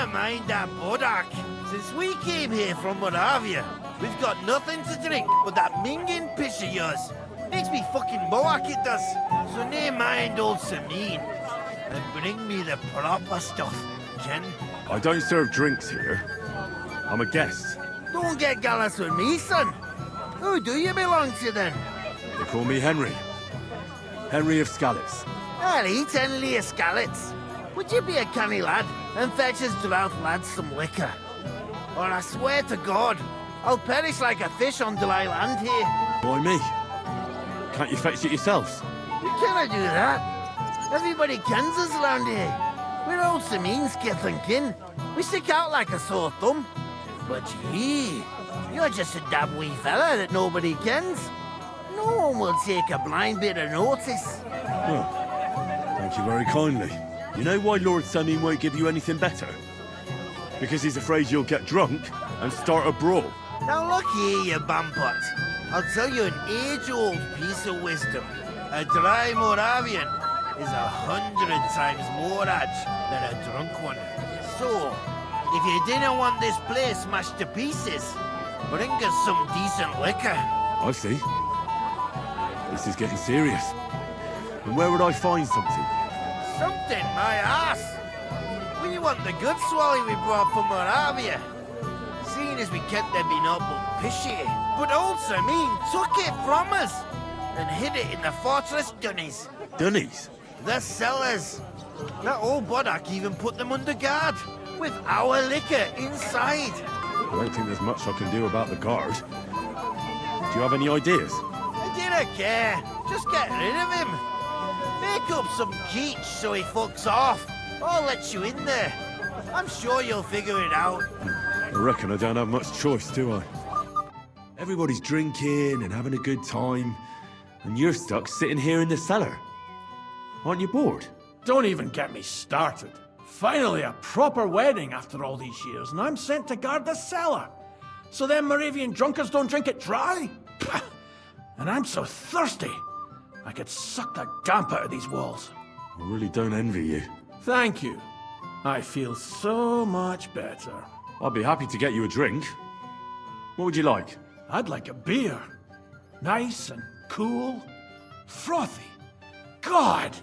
Never mind that Bodak. Since we came here from Moravia, we've got nothing to drink but that minging piss of yours. Makes me fucking boak, it does. So never mind old Sameen. And bring me the proper stuff, Ken. I don't serve drinks here. I'm a guest. Don't get gallus with me, son. Who do you belong to, then? They call me Henry. Henry of Scallis. I'll eat Henley of Scallots. Would you be a canny lad and fetch us drought lads some liquor? Or I swear to God, I'll perish like a fish on dry land here. Why me? Can't you fetch it yourselves? You cannot do that. Everybody kens us around here. We're old Sameen's kith and kin. We stick out like a sore thumb. But gee, you're just a dab wee fella that nobody kens. No one will take a blind bit of notice. Oh, thank you very kindly. You know why Lord Sameen won't give you anything better? Because he's afraid you'll get drunk and start a brawl. Now look here, you bampot. I'll tell you an age-old piece of wisdom. A dry Moravian is 100 times more edge than a drunk one. So, if you didn't want this place smashed to pieces, bring us some decent liquor. I see. This is getting serious. And where would I find something? Something, my ass. We want the good swally we brought from Moravia. Seeing as we kept there being up but pishy. But old Sameen took it from us and hid it in the fortress dunnies. Dunnies? The cellars. That old Bodak even put them under guard, with our liquor inside. I don't think there's much I can do about the guard. Do you have any ideas? I didn't care. Just get rid of him. Make up some geech so he fucks off. I'll let you in there. I'm sure you'll figure it out. I reckon I don't have much choice, do I? Everybody's drinking and having a good time, and you're stuck sitting here in the cellar. Aren't you bored? Don't even get me started. Finally, a proper wedding after all these years, and I'm sent to guard the cellar. So them Moravian drunkards don't drink it dry? Pah! And I'm so thirsty, I could suck the damp out of these walls. I really don't envy you. Thank you. I feel so much better. I'd be happy to get you a drink. What would you like? I'd like a beer. Nice and cool. Frothy. God!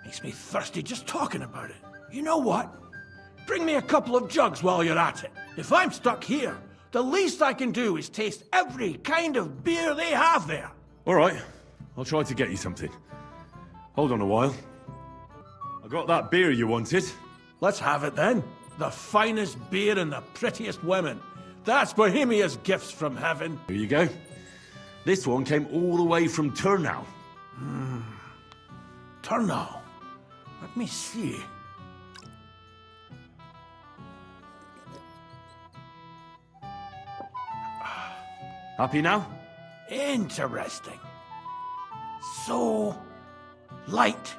Makes me thirsty just talking about it. You know what? Bring me a couple of jugs while you're at it. If I'm stuck here, the least I can do is taste every kind of beer they have there. All right, I'll try to get you something. Hold on a while. I got that beer you wanted. Let's have it then. The finest beer and the prettiest women. That's Bohemia's gifts from heaven. Here you go. This one came all the way from Turnau. Turnau. Let me see. Happy now? Interesting. So light,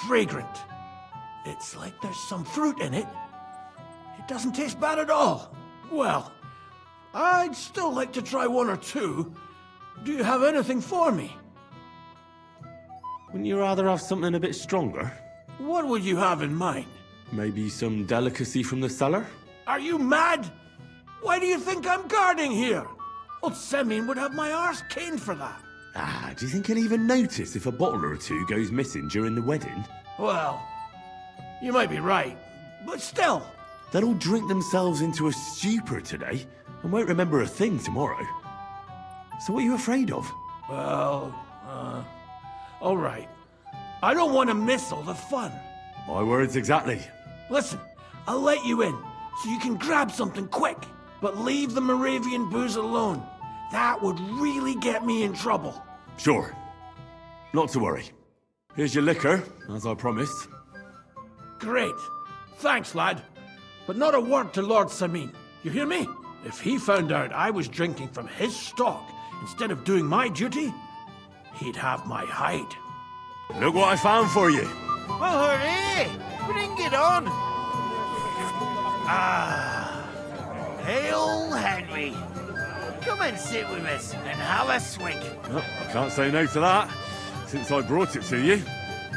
fragrant. It's like there's some fruit in it. It doesn't taste bad at all. Well, I'd still like to try one or two. Do you have anything for me? Wouldn't you rather have something a bit stronger? What would you have in mind? Maybe some delicacy from the cellar? Are you mad? Why do you think I'm guarding here? Old Sameen would have my arse caned for that. Do you think he'll even notice if a bottle or two goes missing during the wedding? Well, you might be right, but still. They'll all drink themselves into a stupor today and won't remember a thing tomorrow. So what are you afraid of? Well, all right. I don't want to miss all the fun. My words exactly. Listen, I'll let you in, so you can grab something quick. But leave the Moravian booze alone. That would really get me in trouble. Sure. Not to worry. Here's your liquor, as I promised. Great. Thanks, lad. But not a word to Lord Sameen. You hear me? If he found out I was drinking from his stock instead of doing my duty, he'd have my hide. Look what I found for you. Well, hooray! Bring it on! Hail Henry! Come and sit with us and have a swig. Oh, I can't say no to that, since I brought it to you.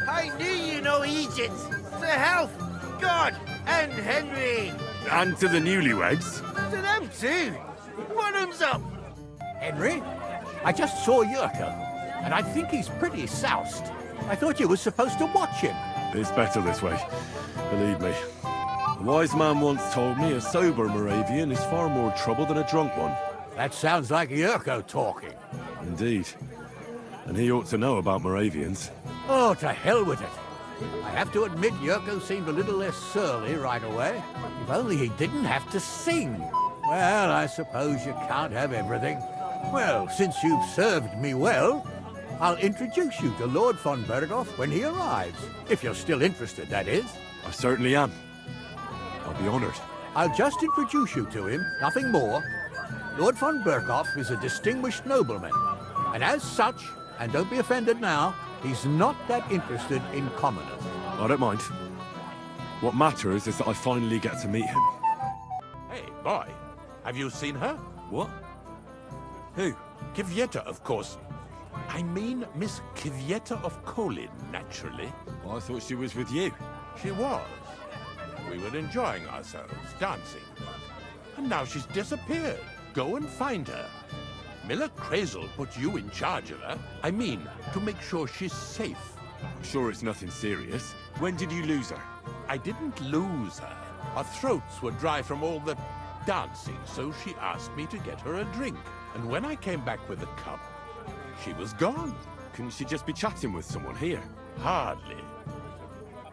I knew you know Egypt. To health! God, And Henry! And to the newlyweds. To them too! Bottoms up! Henry, I just saw Jurko, and I think he's pretty soused. I thought you were supposed to watch him. It's better this way, believe me. A wise man once told me a sober Moravian is far more trouble than a drunk one. That sounds like Jurko talking. Indeed. And he ought to know about Moravians. Oh, to hell with it. I have to admit Jurko seemed a little less surly right away. If only he didn't have to sing. Well, I suppose you can't have everything. Well, since you've served me well, I'll introduce you to Lord von Bergow when he arrives. If you're still interested, that is. I certainly am. I'll be honored. I'll just introduce you to him, nothing more. Lord von Bergow is a distinguished nobleman, and as such, and don't be offended now, he's not that interested in commoners. I don't mind. What matters is that I finally get to meet him. Hey, boy. Have you seen her? What? Who? Kwieta, of course. I mean Miss Kwieta of Kolin, naturally. Well, I thought she was with you. She was. We were enjoying ourselves, dancing. And now she's disappeared. Go and find her. Miller Crazel put you in charge of her. I mean, to make sure she's safe. I'm sure it's nothing serious. When did you lose her? I didn't lose her. Our throats were dry from all the dancing, so she asked me to get her a drink. And when I came back with a cup, she was gone. Couldn't she just be chatting with someone here? Hardly.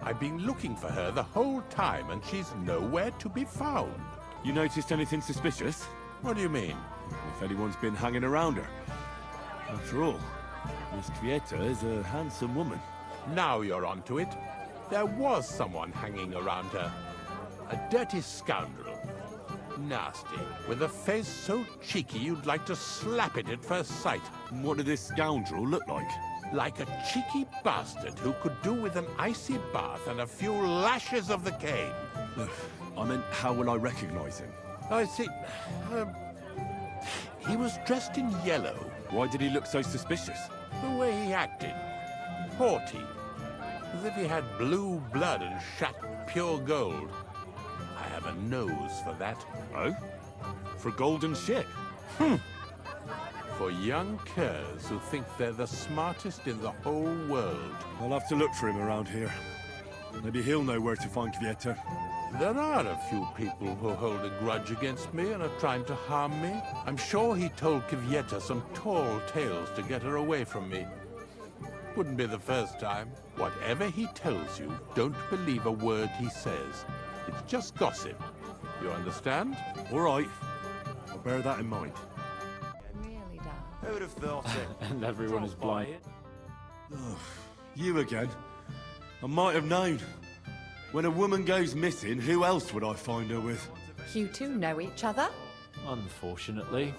I've been looking for her the whole time, and she's nowhere to be found. You noticed anything suspicious? What do you mean? If anyone's been hanging around her. After all, Miss Kwieta is a handsome woman. Now you're onto it. There was someone hanging around her. A dirty scoundrel. Nasty, with a face so cheeky you'd like to slap it at first sight. And what did this scoundrel look like? Like a cheeky bastard who could do with an icy bath and a few lashes of the cane. I meant, how will I recognize him? I see. He was dressed in yellow. Why did he look so suspicious? The way he acted. Haughty. As if he had blue blood and shat pure gold. I have a nose for that. Oh? For a golden ship? For young curs who think they're the smartest in the whole world. I'll have to look for him around here. Maybe he'll know where to find Kwieta. There are a few people who hold a grudge against me and are trying to harm me. I'm sure he told Kwieta some tall tales to get her away from me. Wouldn't be the first time. Whatever he tells you, don't believe a word he says. It's just gossip. You understand? All right. I'll bear that in mind. Really does. Who would have thought it? And everyone is blind. You again. I might have known. When a woman goes missing, who else would I find her with? You two know each other? Unfortunately.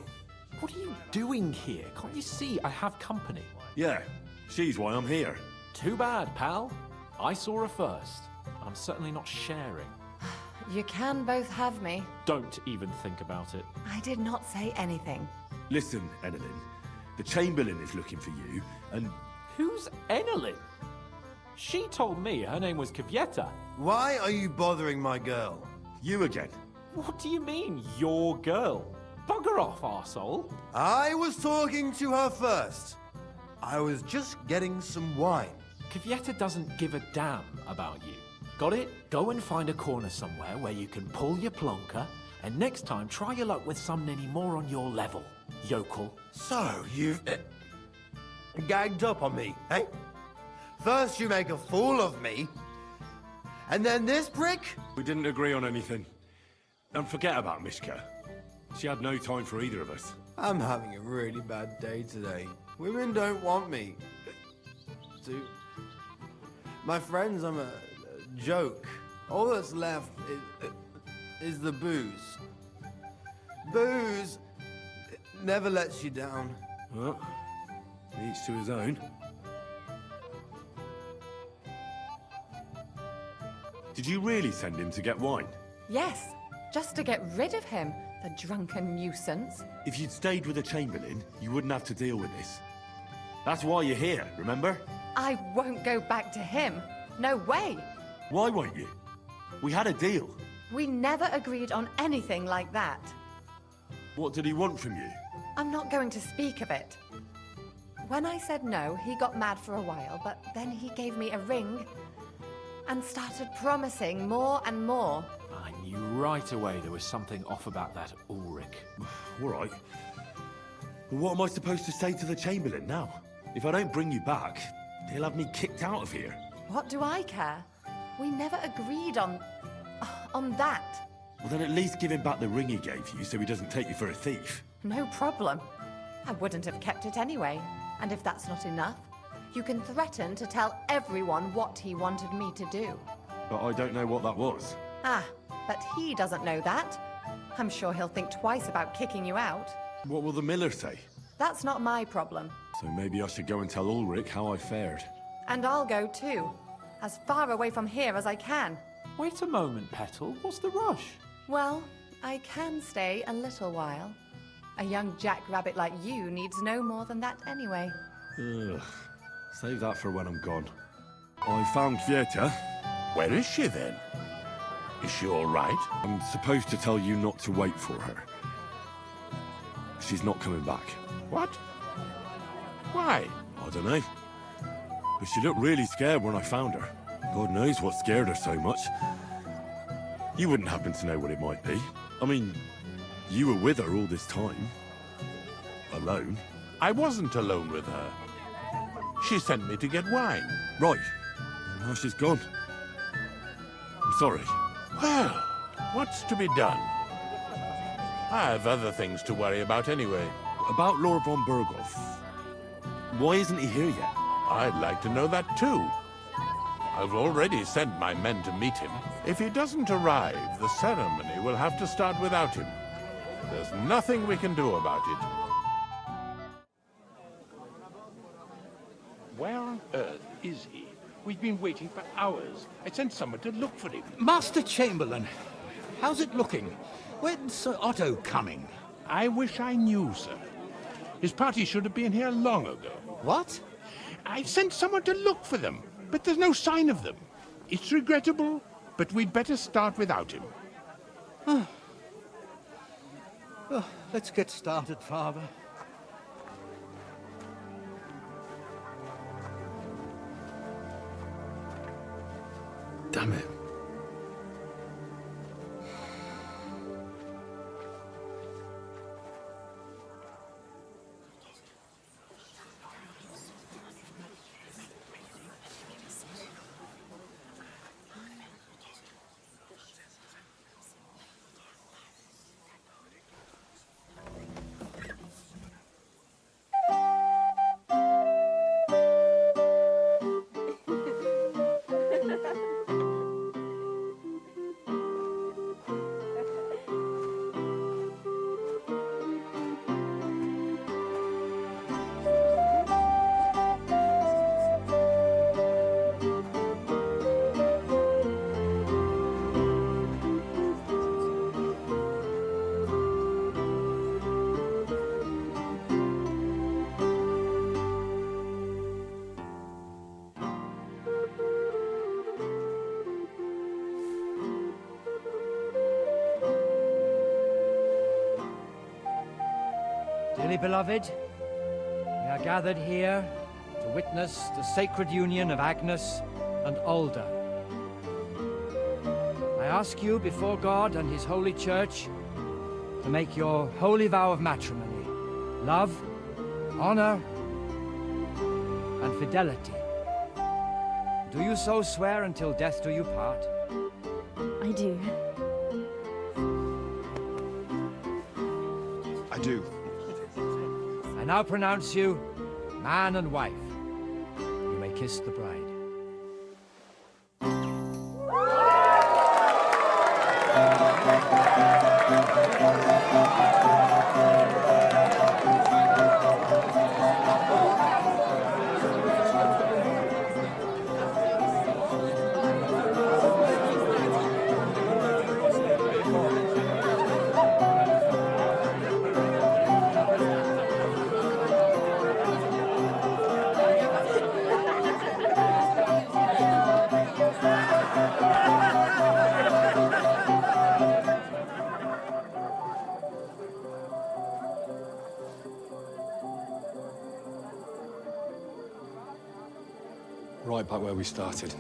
What are you doing here? Can't you see I have company? Yeah, she's why I'm here. Too bad, pal. I saw her first, and I'm certainly not sharing. You can both have me. Don't even think about it. I did not say anything. Listen, Enelin. The Chamberlain is looking for you, and... Who's Enelin? She told me her name was Kwieta. Why are you bothering my girl? You again. What do you mean, your girl? Bugger off, arsehole. I was talking to her first. I was just getting some wine. Kwieta doesn't give a damn about you. Got it? Go and find a corner somewhere where you can pull your plonker, and next time try your luck with someone any more on your level, yokel. So, you've gagged up on me, eh? First you make a fool of me, and then this prick? We didn't agree on anything. And forget about Mishka. She had no time for either of us. I'm having a really bad day today. Women don't want me. My friends, I'm a joke. All that's left is the booze. Booze never lets you down. Well, each to his own. Did you really send him to get wine? Yes, just to get rid of him, the drunken nuisance. If you'd stayed with the Chamberlain, you wouldn't have to deal with this. That's why you're here, remember? I won't go back to him. No way. Why won't you? We had a deal. We never agreed on anything like that. What did he want from you? I'm not going to speak of it. When I said no, he got mad for a while, but then he gave me a ring and started promising more and more. I knew right away there was something off about that Ulrich. All right. Well, what am I supposed to say to the Chamberlain now? If I don't bring you back, he'll have me kicked out of here. What do I care? We never agreed on that. Well, then at least give him back the ring he gave you so he doesn't take you for a thief. No problem. I wouldn't have kept it anyway. And if that's not enough, you can threaten to tell everyone what he wanted me to do. But I don't know what that was. Ah, but he doesn't know that. I'm sure he'll think twice about kicking you out. What will the miller say? That's not my problem. So maybe I should go and tell Ulrich how I fared. And I'll go too. As far away from here as I can. Wait a moment, Petal. What's the rush? Well, I can stay a little while. A young jackrabbit like you needs no more than that anyway. Ugh. Save that for when I'm gone. I found Kwieta. Where is she then? Is she all right? I'm supposed to tell you not to wait for her. She's not coming back. What? Why? I don't know. But she looked really scared when I found her. God knows what scared her so much. You wouldn't happen to know what it might be. I mean, you were with her all this time. Alone. I wasn't alone with her. She sent me to get wine. Right. Now she's gone. I'm sorry. Well, what's to be done? I have other things to worry about anyway. About Lord von Bergow. Why isn't he here yet? I'd like to know that too. I've already sent my men to meet him. If he doesn't arrive, the ceremony will have to start without him. There's nothing we can do about it. Where on earth is he? We've been waiting for hours. I sent someone to look for him. Master Chamberlain, how's it looking? When's Sir Otto coming? I wish I knew, sir. His party should have been here long ago. What? I sent someone to look for them, but there's no sign of them. It's regrettable, but we'd better start without him. Oh, let's get started, Father. Damn it. Dearly beloved, we are gathered here to witness the sacred union of Agnes and Alda. I ask you before God and His holy church to make your holy vow of matrimony, love, honor, and fidelity. Do you so swear until death do you part? I do. I do. I now pronounce you man and wife. You may kiss the bride. Right back where we started.